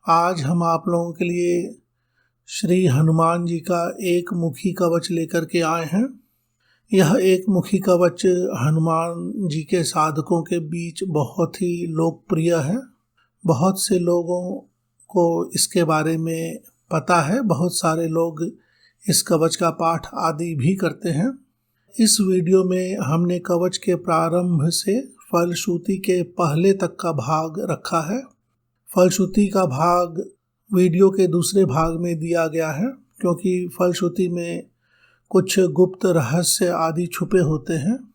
आज हम आप लोगों के लिए श्री हनुमान जी का एक मुखी कवच लेकर के आए हैं। यह एक मुखी कवच हनुमान जी के साधकों के बीच बहुत ही लोकप्रिय है। बहुत से लोगों को इसके बारे में पता है। बहुत सारे लोग इस कवच का पाठ आदि भी करते हैं। इस वीडियो में हमने कवच के प्रारंभ से फलश्रुति के पहले तक का भाग रखा है। फलश्रुति का भाग वीडियो के दूसरे भाग में दिया गया है, क्योंकि फलश्रुति में कुछ गुप्त रहस्य आदि छुपे होते हैं,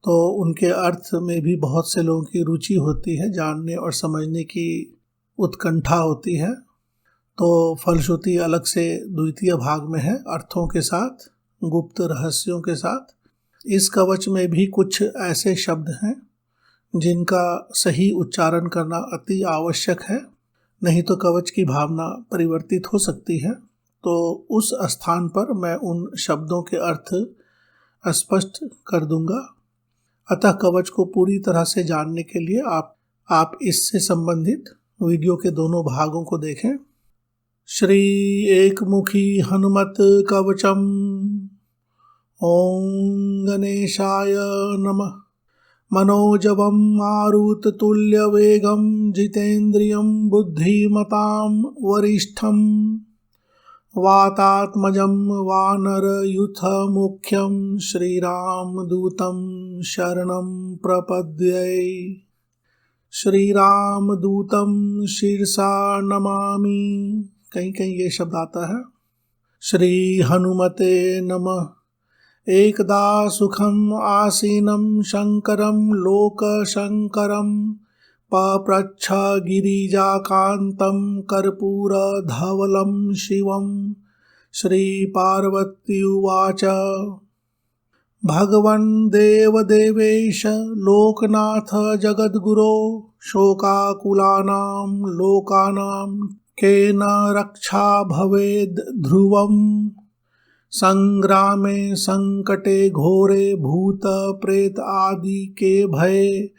तो उनके अर्थ में भी बहुत से लोगों की रुचि होती है, जानने और समझने की उत्कंठा होती है। तो फलश्रुति अलग से द्वितीय भाग में है, अर्थों के साथ, गुप्त रहस्यों के साथ। इस कवच में भी कुछ ऐसे शब्द हैं जिनका सही उच्चारण करना अति आवश्यक है, नहीं तो कवच की भावना परिवर्तित हो सकती है। तो उस स्थान पर मैं उन शब्दों के अर्थ स्पष्ट कर दूंगा। अतः कवच को पूरी तरह से जानने के लिए आप इससे संबंधित वीडियो के दोनों भागों को देखें। श्री एकमुखी हनुमत कवचम। ओम गणेशाय नमः। मनोजवं मारुततुल्यवेगं जितेन्द्रियं बुद्धिमतां वरिष्ठं वातात्मजं वानरयूथमुख्यं श्रीरामदूतं शरणं प्रपद्ये। श्रीरामदूतं शिरसा नमामि। कहीं कहीं ये शब्द आता है। श्री हनुमते नमः। एकदा सुखम आसीनं शंकरं लोकशंकरं पप्रच्छ गिरिजाकान्तं कर्पूरधवलं शिवं। श्रीपार्वत्युवाच भगवन् देवदेवेश लोकनाथ जगद्गुरो शोकाकुलानां लोकानां केन रक्षा भवेद् ध्रुवम्। संग्रामे संकटे घोरे भूत प्रेत आदि के भय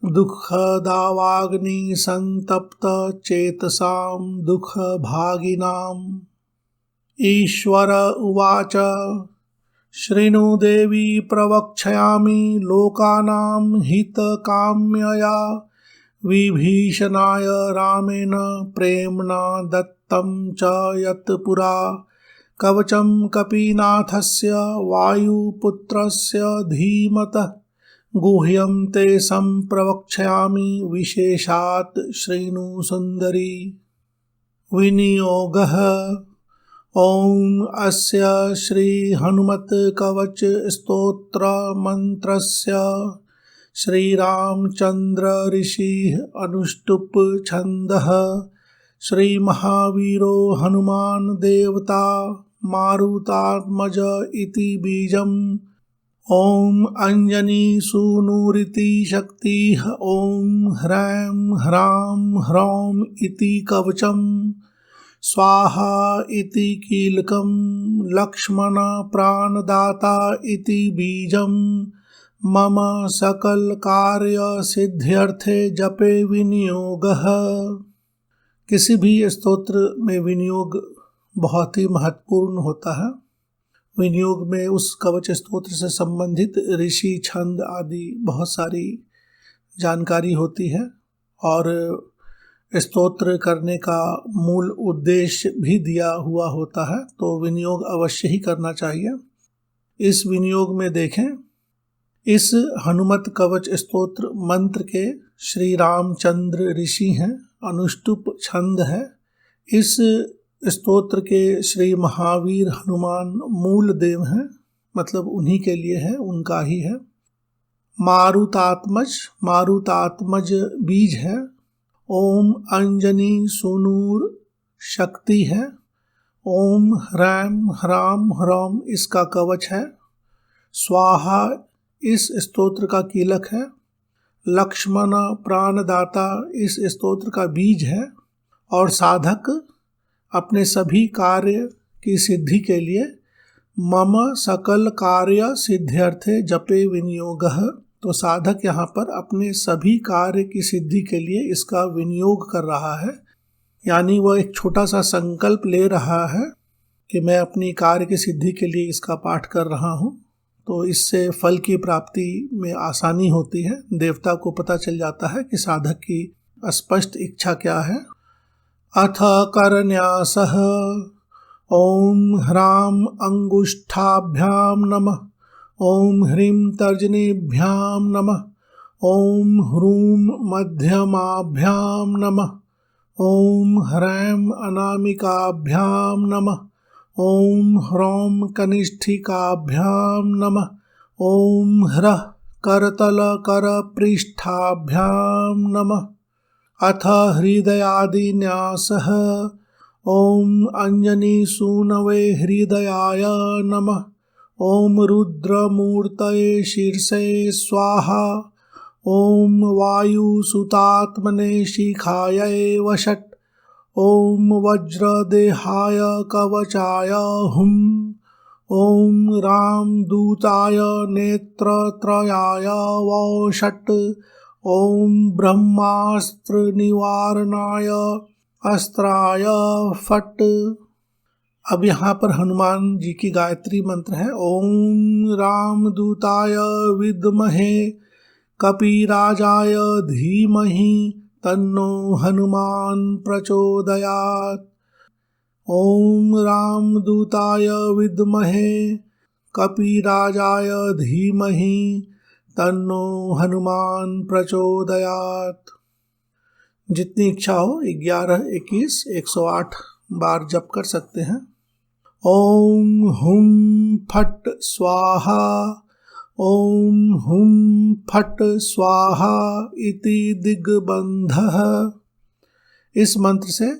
दुःखदावाग्नि संतप्त चेतसां दुःख भागिनाम्। ईश्वर उवाच शृणु देवी प्रवक्ष्यामि लोकानां हितकाम्यया विभीषणाय रामेण प्रेम्णा दत्तं च यत् पुरा कवचं कपीनाथस्य वायुपुत्रस्य धीमतः गुह्यं ते संप्रवक्ष्यामि विशेषात् शृणु सुन्दरी। विनियोगः। ओम अस्य श्री हनुमत कवच स्तोत्र मंत्रस्य श्रीरामचंद्र ऋषिः अनुष्टुप छन्दः। श्री महावीरो हनुमान देवता मारुतात्मज इति बीजम्। ओम अंजनी सूनुरिति शक्तिः। ओम ह्रैं ह्रां ह्रौं इति कवचम्। स्वाहा इति कीलकं। लक्ष्मण प्राणदाता इति बीजम्। मम सकल कार्य सिद्ध्यर्थे जपे विनियोगः। किसी भी स्तोत्र में विनियोग बहुत ही महत्वपूर्ण होता है। विनियोग में उस कवच स्तोत्र से संबंधित ऋषि छंद आदि बहुत सारी जानकारी होती है, और स्तोत्र करने का मूल उद्देश्य भी दिया हुआ होता है। तो विनियोग अवश्य ही करना चाहिए। इस विनियोग में देखें, इस हनुमत कवच स्तोत्र मंत्र के श्री रामचंद्र ऋषि हैं, अनुष्टुप छंद है। इस स्तोत्र के श्री महावीर हनुमान मूल देव हैं, मतलब उन्हीं के लिए है, उनका ही है। मारुतात्मज, मारुतात्मज बीज है। ओम अंजनी सुनूर शक्ति है। ओम ह्रैं ह्रां ह्रौं इसका कवच है। स्वाहा इस स्तोत्र का कीलक है। लक्ष्मण प्राणदाता इस स्तोत्र का बीज है। और साधक अपने सभी कार्य की सिद्धि के लिए मम सकल कार्य सिद्ध्यर्थे जपे विनियोगः। तो साधक यहाँ पर अपने सभी कार्य की सिद्धि के लिए इसका विनियोग कर रहा है। यानी वह एक छोटा सा संकल्प ले रहा है कि मैं अपनी कार्य की सिद्धि के लिए इसका पाठ कर रहा हूँ, तो इससे फल की प्राप्ति में आसानी होती है। देवता को पता चल जाता है कि साधक की स्पष्ट इच्छा क्या है। अथ करन्यासः ॐ ह्रां अंगुष्ठाभ्यां नमः, ॐ ह्रीं तर्जनीभ्यां नमः, ॐ ह्रूं मध्यमाभ्यां नमः, ॐ ह्रैं अनामिकाभ्यां नमः, ॐ ह्रौं कनिष्ठिकाभ्यां नमः, ॐ ह्रः करतलकरपृष्ठाभ्यां नमः। अथ हृदयादिन्यासः ॐ अञ्जनीसूनवे हृदयाय नमः, ॐ रुद्रमूर्तये शीर्षे स्वाहा, ॐ वायुसुतात्मने शिखायै वषट्, ॐ वज्रदेहाय कवचाय हुं, ॐ रामदूताय नेत्रत्रयाय वषट्, ॐ ब्रह्मास्त्रनिवारणाय अस्त्राय फट्। अब यहाँ पर हनुमान जी की गायत्री मंत्र है। ॐ रामदूताय विद्महे कपिराजाय धीमहि तन्नो हनुमान प्रचोदयात्। ॐ रामदूताय विद्महे कपिराजाय धीमहि तन्नो हनुमान प्रचोदयात्। जितनी इच्छा हो 11, 21, 108 बार जप कर सकते हैं। ॐ हुं फट् स्वाहा, ॐ हुं फट् स्वाहा इति दिग्बन्धः। इस मंत्र से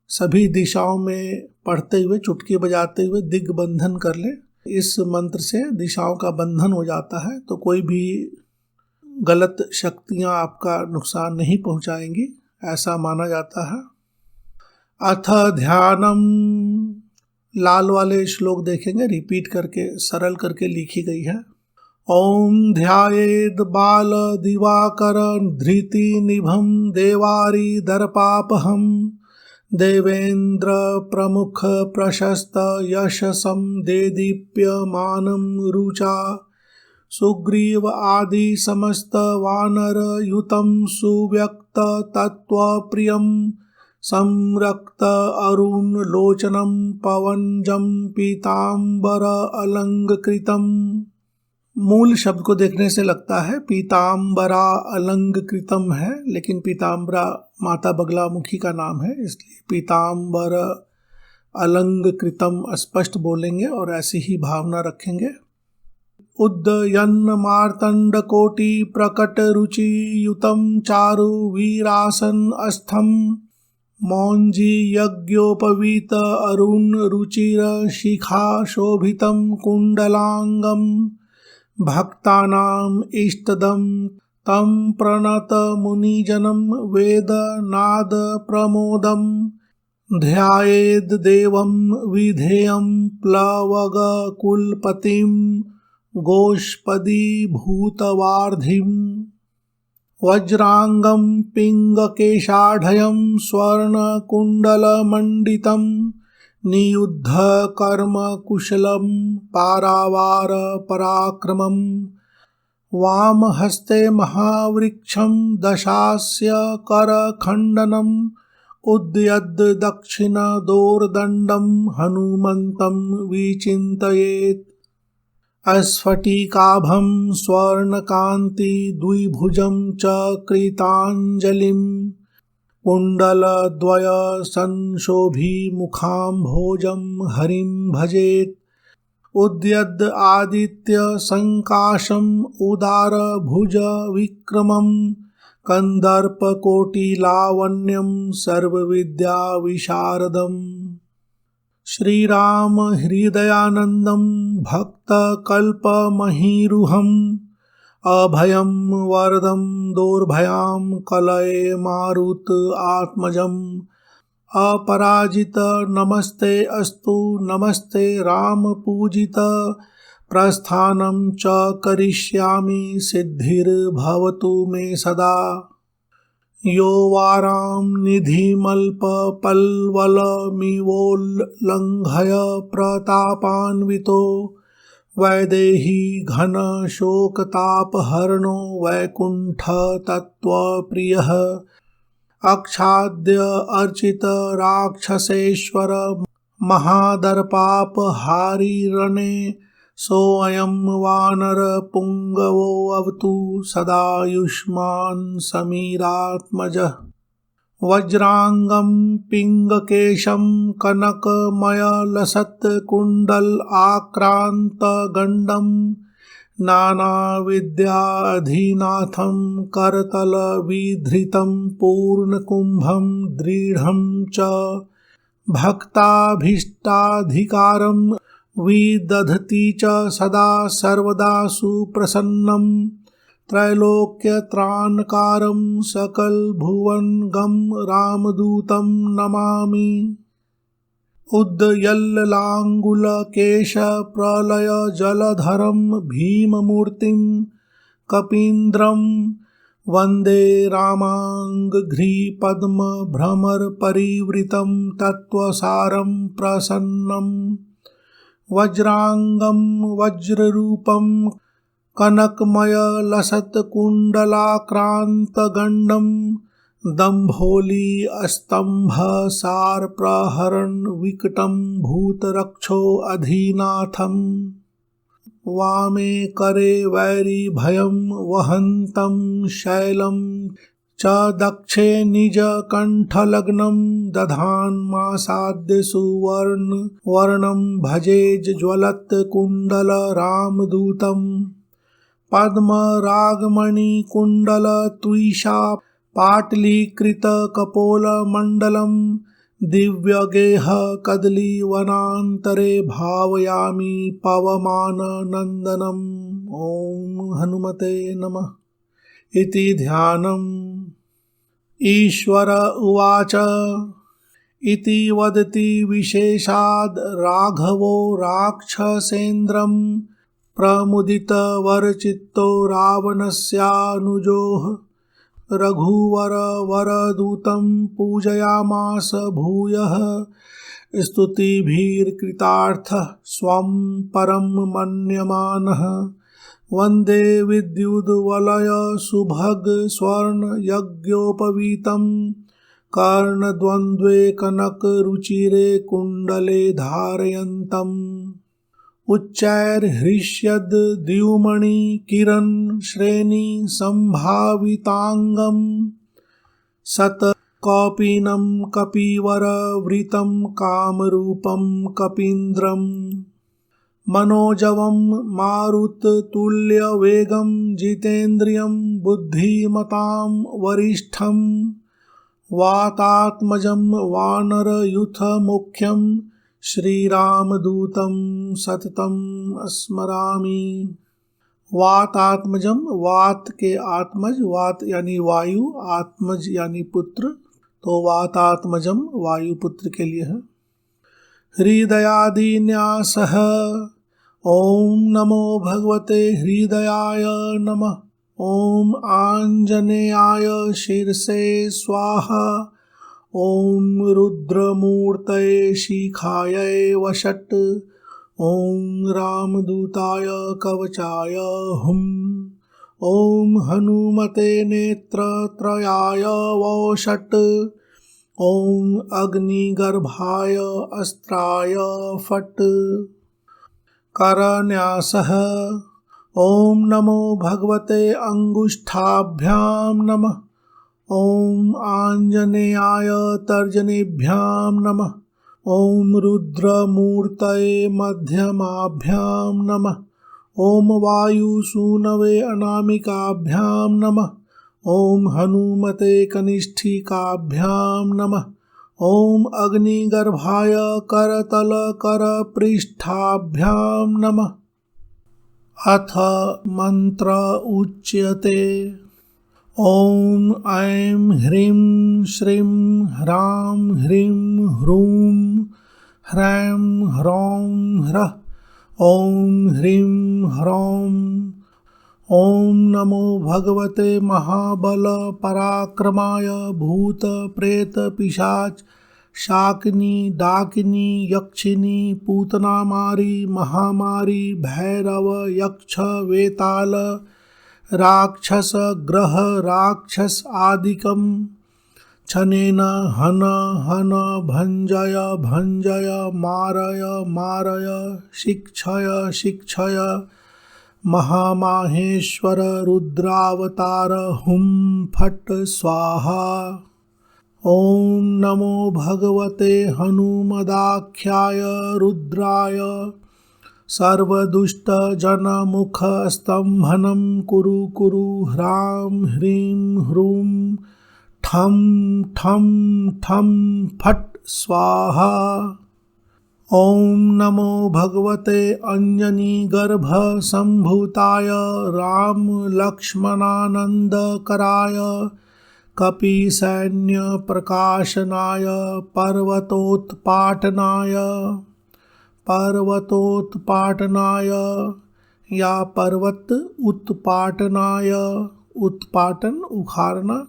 सभी दिशाओं में पढ़ते हुए चुटकी बजाते हुए दिग्बंधन कर लें। इस मंत्र से दिशाओं का बंधन हो जाता है, तो कोई भी गलत शक्तियां आपका नुकसान नहीं पहुंचाएंगी, ऐसा माना जाता है। अथ ध्यानम, लाल वाले श्लोक देखेंगे, रिपीट करके सरल करके लिखी गई है। ओम ध्यायेद बाल दिवाकर धृति निभम देवारी दर्पापहम, देवेंद्र प्रमुख प्रशस्त यशसम देदीप्यमानं रुचा, सुग्रीव आदि समस्त वानर युतं सुव्यक्त तत्व प्रियं, संरक्त अरुण लोचनं पवनजं पीतांबर अलंकृतम्। मूल शब्द को देखने से लगता है पीतांबरा अलंकृतम है, लेकिन पीतांबरा माता बगलामुखी का नाम है, इसलिए पीतांबर अलंकृतम स्पष्ट बोलेंगे और ऐसी ही भावना रखेंगे। उद्यन्न मार्तंड कोटि प्रकट रुचि युतम चारु वीरासन अस्थम, मौंजी यज्ञोपवीत अरुण रुचिर शिखा शोभितं कुंडलांगम, भक्तानां इष्टदं तं प्रणत मुनिजनं वेद नाद प्रमोदं, ध्यायेद देवं विधेयं प्लवग कुलपतिं गोष्पदी भूतवार्धिं, वज्रांगं पिंगकेशाढयं स्वर्णकुण्डलमण्डितं, नियुद्ध कर्म कुशलं पारावार पराक्रमं, वामहस्ते महावृक्षं दशास्य करखण्डनं, उद्यद् दक्षिण दोर्दण्डं हनुमन्तं विचिन्तयेत्, अस्फटिकाभं स्वर्णकान्ति द्विभुजं च कृताञ्जलिं, कुण्डलद्वय संशोभी मुखाम्भोजं हरिं भजेत्, उद्यद् आदित्य संकाशं उदार भुज विक्रमं, कंदर्पकोटिलावण्यं सर्वविद्या विशारदम्। श्रीराम हृदयानंदं भक्तकल्पमहीरुहं, अभयं वरदं दोर्भयां कलये मारुत आत्मजम्, अपराजित नमस्ते अस्तु नमस्ते राम पूजित, प्रस्थानं च करिष्यामि सिद्धिर्भवतु मे सदा। यो वारां निधिमल्पपल्वलमिवोल्लङ्घय प्रतापान्वितो वैदेही घनशोकतापहरणो वैकुण्ठतत्त्वप्रियः अक्षाद्य अर्चित राक्षसेश्वर महादर्पापहारिरणे सोऽयं वानरपुङ्गवोऽवतु सदायुष्मान् समीरात्मजः वज्राङ्गं पिङ्गकेशं कनकमयलसत्कुण्डलाक्रान्तगण्डं नानाविद्याधिनाथं करतलविधृतं पूर्णकुम्भं दृढं च भक्ताभीष्टाधिकारं विदधति च सदा सर्वदा सुप्रसन्नं त्रैलोक्यत्राणकारं सकलभुवनगं रामदूतं नमामि उद्यल्लाङ्गुलकेशप्रलयजलधरं भीममूर्तिं कपीन्द्रं वन्दे रामाङ्घ्रिपद्मभ्रमरपरिवृतं तत्त्वसारं प्रसन्नं वज्राङ्गं वज्ररूपं कनकमयलसत्कुण्डलाक्रान्तगण्डं दम्भोली स्तम्भसारप्रहरन् विकटं भूतरक्षोऽधिनाथम् वामे करे वैरिभयं वहन्तं शैलं च दक्षे निजकण्ठलग्नं दधान्मासाद्य सुवर्णं भजे ज्वलत्कुण्डलरामदूतं पद्मरागमणिकुण्डलत्विषा पाटलीकृतकपोलमण्डलं दिव्यगेह कदलीवनान्तरे भावयामि पवमाननन्दनम् ॐ हनुमते नमः इति ध्यानम् ईश्वर उवाच इति वदति विशेषाद् राघवो राक्षसेन्द्रं प्रमुदितवरचित्तो रावणस्यानुजोः रघुवरवरदूतं पूजयामास भूयः स्तुतिभिर्कृतार्थः स्वं परं मन्यमानः वन्दे विद्युद्वलय सुभग स्वर्णयज्ञोपवीतं कर्णद्वन्द्वे कनकरुचिरे कुण्डले धारयन्तम् उच्चैर्हृष्यद् द्युमणिकिरण श्रेणी संभावितांगं सतकौपीनं कपिवरवृतं कामरूपं कपीन्द्रं मनोजवं मारुततुल्यवेगं जितेन्द्रियं बुद्धिमतां वरिष्ठं वातात्मजं वानरयूथमुख्यं श्रीरामदूतं सततं स्मरामि। वातात्मजम, वात के आत्मज, वात यानी वायु, आत्मज यानी पुत्र, तो वातात्मजम वायुपुत्र के लिए है। हृदयादिन्यासः ओम नमो भगवते हृदयाय नमः। ओम आंजनेयाय शीर्षे स्वाहा। ओम रुद्रमूर्तये शिखायै वषट्। ओम रामदूताय कवचाय हुम्। ओम हनुमते नेत्रत्रयाय वषट्। ओम अग्निगर्भाय अस्त्राय फट्। करन्यासः ओम नमो भगवते अंगुष्ठाभ्यां नमः। ओम आंजनेयाय तर्जनीभ्यां नमः। ओम रुद्रमूर्तये मध्यमाभ्यां नमः। ओम वायुसूनवे अनामिकाभ्यां नमः। ओम हनुमते कनिष्ठिकाभ्यां नमः। ओम अग्निगर्भाय करतलकरपृष्ठाभ्यां नमः। अथ मंत्र उच्यते। ओम ऐं ह्रीं श्रीं ह्रां ह्रीं ह्रूं ह्रैं ह्रौं ह्रः। ओम ह्रीं ह्रौं ओम नमो भगवते महाबल पराक्रमाय भूत प्रेत पिशाच शाकिनी डाकिनी यक्षिनी पूतनामारी महामारी भैरव यक्ष वेताल राक्षस ग्रह राक्षस आदिकम छनेन हन हन भंजय भंजय मारय मारय शिक्षय शिक्षय महामाहेश्वर रुद्रावतार हुम फट स्वाहा। ओम नमो भगवते हनुमदाख्याय रुद्राय सर्वदुष्ट जनमुख स्तंभनं कुरु कुरु ह्रां ह्रीं ह्रूं ठं ठं ठं फट स्वाहा। ओम नमो भगवते अंजनी गर्भ संभूताय राम लक्ष्मणानंदकराय कपि सैन्य प्रकाशनाय पर्वतोत्पाटनाय या पर्वत उत्पाटनाय उत्पाटन उखाड़ना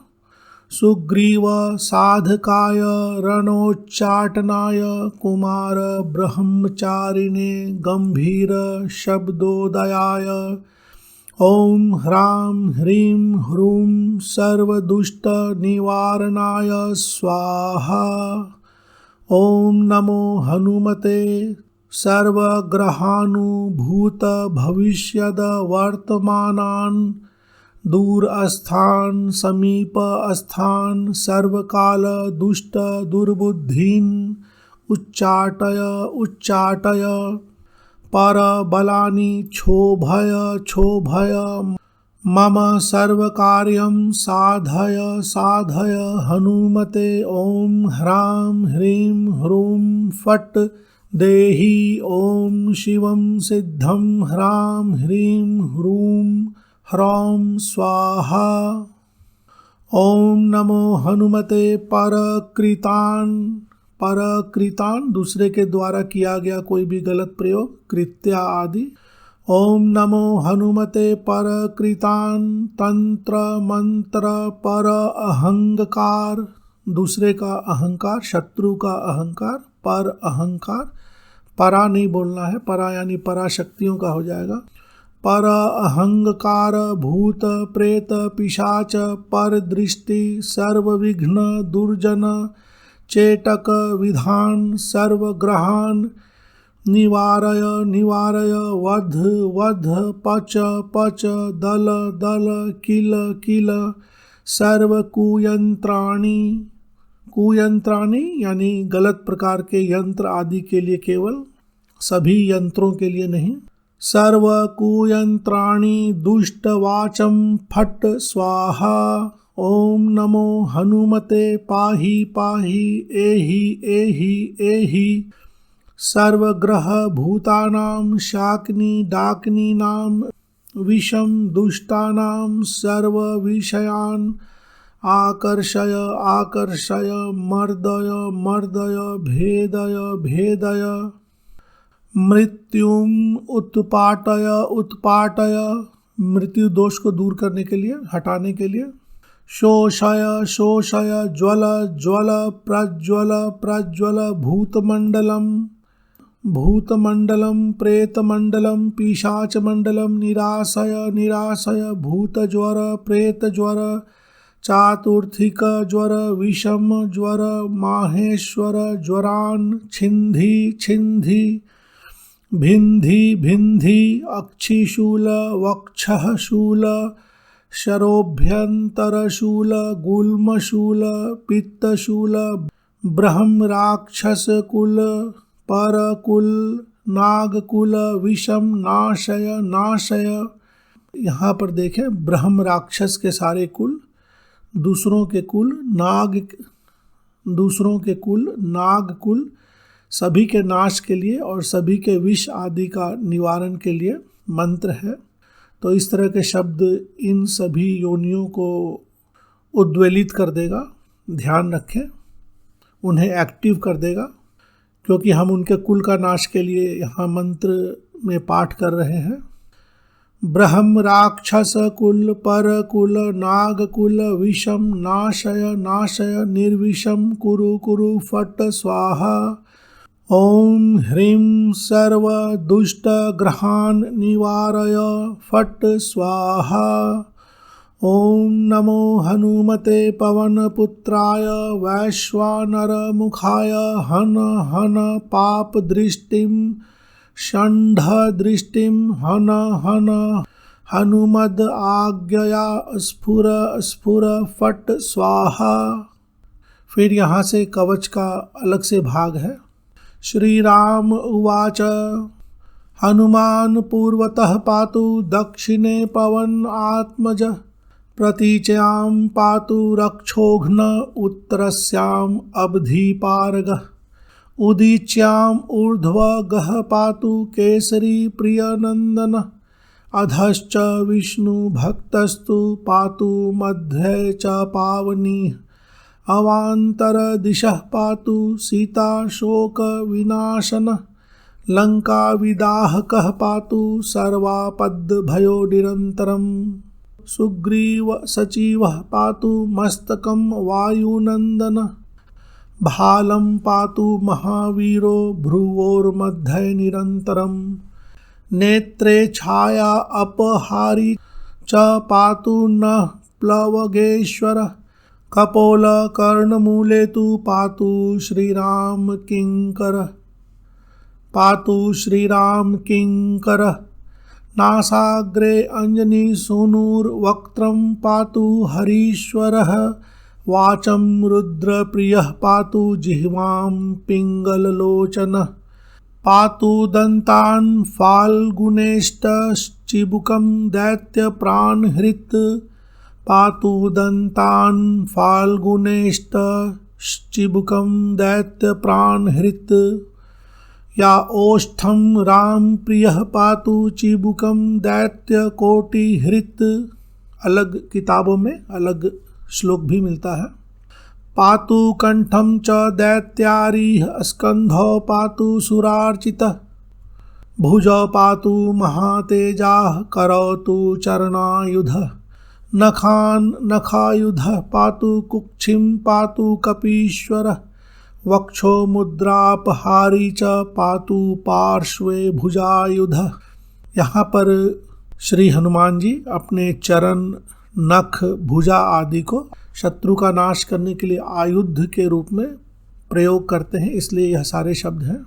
सुग्रीव साधकाय रणोच्चाटनाय कुमार ब्रह्मचारिणे गंभीर शब्दोदयाय ओम ह्रां ह्रीं ह्रूं सर्वदुष्ट निवारणाय स्वाहा। ओम नमो हनुमते सर्वग्रहानुभूत भविष्यद वर्तमानान् दूरस्थान समीपस्थान सर्वकाल दुष्ट दुर्बुद्धीन् उच्चाटय उच्चाटय परबलानि क्षोभय क्षोभय मम सर्वकार्यं साधय साधय हनुमते ओम ह्रां ह्रीं ह्रूं फट् देहि ओम शिवं सिद्धं ह्रां ह्रीं ह्रूं ह्रौं स्वाहा। ओम नमो हनुमते परकृतान दूसरे के द्वारा किया गया कोई भी गलत प्रयोग कृत्या आदि। ओम नमो हनुमते परकृतान तंत्र मंत्र पर अहंकार दूसरे का अहंकार शत्रु का अहंकार पर अहंकार परा नहीं बोलना है परा यानी पराशक्तियों का हो जाएगा। पर अहंकार भूत प्रेत पिशाच पर दृष्टि सर्वविघ्न दुर्जन चेटक विधान सर्वग्रहान निवारय निवारय वध वध पच पच दल दल किल किल कुयंत्राणी यानी गलत प्रकार के यंत्र आदि के लिए केवल सभी यंत्रों के लिए नहीं सर्व कुयंत्राणि दुष्टवाचं फट् स्वाहा। ओम नमो हनुमते पाहि पाहि एहि एहि एहि सर्वग्रह भूतानां शाकिनी डाकिनीनां विषं दुष्टानां सर्वविषयान् आकर्षय आकर्षय मर्दय मर्दय भेदय भेदय मृत्युम उत्पाटय उत्पाटय मृत्यु दोष को दूर करने के लिए हटाने के लिए शोषय शोषय ज्वल ज्वल प्रज्वल प्रज्वल भूतमंडलम प्रेतमंडलम पिशाचमंडलम निराशय निराशय भूतज्वर प्रेतज्वर चातुर्थिक ज्वर विषम ज्वर माहेश्वर ज्वरान् छिन्धि छिन्धि भिन्धि भिन्धि अक्षिशूल वक्षःशूल शरोभ्यन्तरशूल गुल्मशूल पित्तशूल ब्रह्मराक्षसकुल परकुल नागकुल विषम नाशय नाशय। यहाँ पर देखें ब्रह्म राक्षस के सारे कुल दूसरों के कुल नाग कुल सभी के नाश के लिए और सभी के विष आदि का निवारण के लिए मंत्र है। तो इस तरह के शब्द इन सभी योनियों को उद्वेलित कर देगा, ध्यान रखें, उन्हें एक्टिव कर देगा, क्योंकि हम उनके कुल का नाश के लिए यहाँ मंत्र में पाठ कर रहे हैं। ब्रह्म राक्षस कुल पर कुल नाग कुल विषम नाशय नाशय निर्विषम कुरु कुरु फट स्वाहा। ओम ह्रीं सर्व दुष्ट ग्रहान् निवारय फट स्वाहा। ओम नमो हनुमते पवनपुत्राय वैश्वानर मुखाय हन हन पाप दृष्टिं षण्ढ दृष्टिं हन हन हनुमद आज्ञया स्फुर स्फुर फट स्वाहा। फिर यहाँ से कवच का अलग से भाग है। श्री राम उवाच हनुमान पूर्वतः पातु दक्षिणे पवन आत्मज प्रतीच्यां पातु रक्षोघ्न उत्तरस्याम् अवधिपारगः उदीच्याम् ऊर्ध्वगः पातु केसरी प्रियनन्दन अधश्च विष्णुभक्तस्तु पातु मध्ये च पावनी अवान्तर दिशः पातु सीता शोक विनाशन लंका विदाहकः पातु सर्वापद भयो निरन्तरम् सुग्रीव सचिवः पातु मस्तकं वायुनन्दन भालं पातु महावीरो भ्रुवोर्मध्ये निरन्तरम् नेत्रे छाया अपहारी च पातु नः प्लवगेश्वर कपोल कर्णमूले तु पातु श्रीराम किंकर पातु श्रीराम किंकर नासाग्रे अंजनी सूनुर्वक्त्रं पातु हरीश्वरः वाचं रुद्रप्रियः पातु जिह्वां पिङ्गललोचनः पातु दन्तान् फाल्गुनेष्टश्चिबुकं दैत्यप्राणहृत् पातु दन्तान् फाल्गुनेष्टश्चिबुकं दैत्यप्राणहृत् या ओष्ठं रामप्रियः पातु चिबुकं दैत्यकोटिहृत्। अलग किताबों में अलग श्लोक भी मिलता है। पातु कंठं च दैत्यारिः स्कंधौ पातु सुरार्चितः भुजौ पातु महातेजाः करोतु चरणायुधः नखान् नखायुधः पातु कुक्षिं पातु कपीश्वरः वक्षो मुद्रापहारी च पातु पार्श्वे भुजायुधः। यहाँ पर श्री हनुमान जी अपने चरण नख भुजा आदि को शत्रु का नाश करने के लिए आयुध के रूप में प्रयोग करते हैं, इसलिए यह सारे शब्द हैं।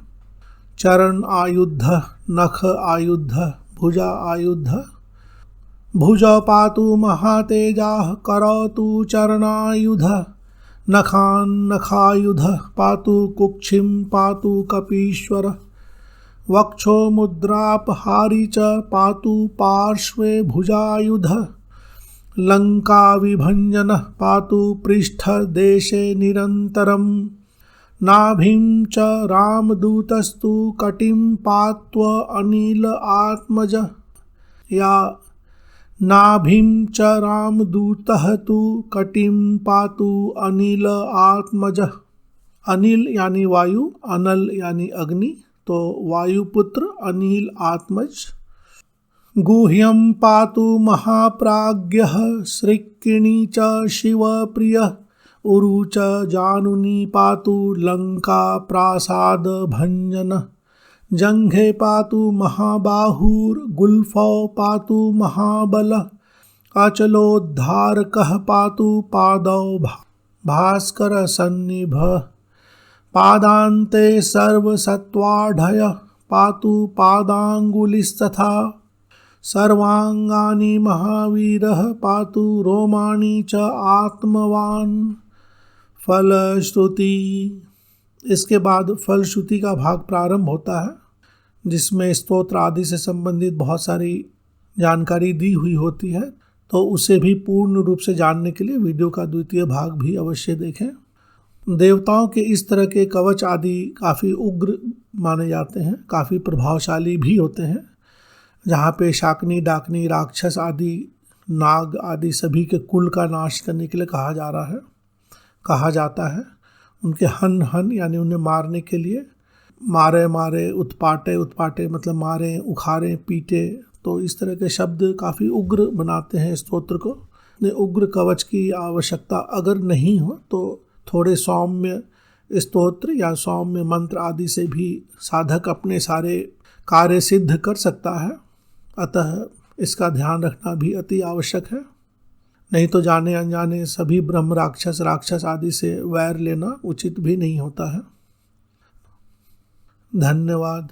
चरण आयुध नख आयुध भुजा आयुध भुजौ पातु महातेजाः करोतु चरणायुध नखान् नखायुध पातु कुक्षिं पातु कपीश्वर वक्षो मुद्रापहारी च पातु पार्श्वे भुजायुध लंका विभंजन पातु पृष्ठदेशे निरन्तरम् नाभिं च रामदूतस्तु कटिं पात्व अनिल आत्मज या नाभिं च रामदूतः तु कटिं पातु अनिल आत्मज। अनिल यानी वायु, अनल यानी अग्नि, तो वायुपुत्र अनिल आत्मज। गुह्यं पातु महाप्राज्ञः श्रीकिणी च शिवप्रियः उरु च जानुनी पातु लंका प्रासाद भंजन जंघे पातु महाबाहुर्गुल्फौ पातु महाबलः अचलोद्धारकः पातु पादौ भास्कर सन्निभः पादान्ते सर्वसत्त्वाढयः पातु पादाङ्गुलिस्तथा सर्वांगानि महावीरः पातु रोमाणि च आत्मवान्। फलश्रुति। इसके बाद फलश्रुति का भाग प्रारंभ होता है, जिसमें स्तोत्र आदि से संबंधित बहुत सारी जानकारी दी हुई होती है। तो उसे भी पूर्ण रूप से जानने के लिए वीडियो का द्वितीय भाग भी अवश्य देखें। देवताओं के इस तरह के कवच आदि काफ़ी उग्र माने जाते हैं, काफ़ी प्रभावशाली भी होते हैं। जहाँ पे शाकनी डाकनी राक्षस आदि नाग आदि सभी के कुल का नाश करने के लिए कहा जाता है। उनके हन हन यानी उन्हें मारने के लिए मारे उत्पाटे मतलब मारे उखाड़े पीटे तो इस तरह के शब्द काफ़ी उग्र बनाते हैं स्तोत्र को। उग्र कवच की आवश्यकता अगर नहीं हो तो थोड़े सौम्य स्तोत्र या सौम्य मंत्र आदि से भी साधक अपने सारे कार्य सिद्ध कर सकता है। अतः इसका ध्यान रखना भी अति आवश्यक है, नहीं तो जाने अनजाने सभी ब्रह्म राक्षस आदि से वैर लेना उचित भी नहीं होता है। धन्यवाद।